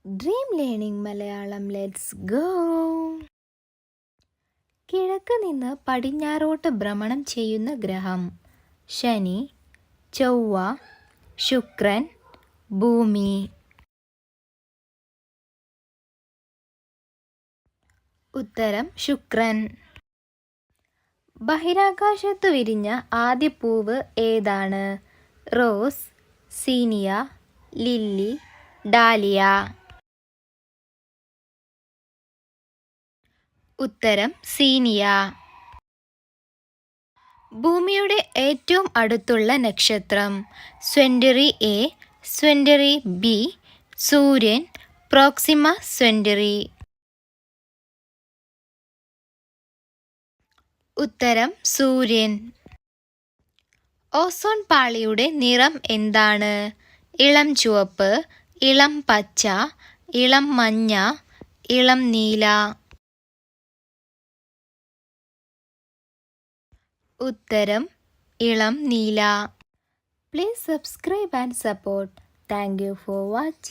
Dream learning Malayalam let's go. കിഴക്ക് നിന്ന് പടിഞ്ഞാറോട്ട് ഭ്രമണം ചെയ്യുന്ന ഗ്രഹം ശനി, ചൊവ്വ, ശുക്രൻ, ഭൂമി. ഉത്തരം ശുക്രൻ. ബഹിരാകാശത്ത് വിരിഞ്ഞ ആദ്യ പൂവ് ഏതാണ്? റോസ്, സീനിയ, ലില്ലി, ഡാലിയ. ഉത്തരം സീനിയ. ഭൂമിയുടെ ഏറ്റവും അടുത്തുള്ള നക്ഷത്രം സെന്ററി എ, സെന്ററി ബി, സൂര്യൻ, പ്രോക്സിമ സെന്ററി. ഉത്തരം സൂര്യൻ. ഓസോൺ പാളിയുടെ നിറം എന്താണ്? ഇളം ചുവപ്പ്, ഇളം പച്ച, ഇളം മഞ്ഞ, ഇളം നീല. ഉത്തരം ഇളം നീല. Please subscribe and support. Thank you for watching.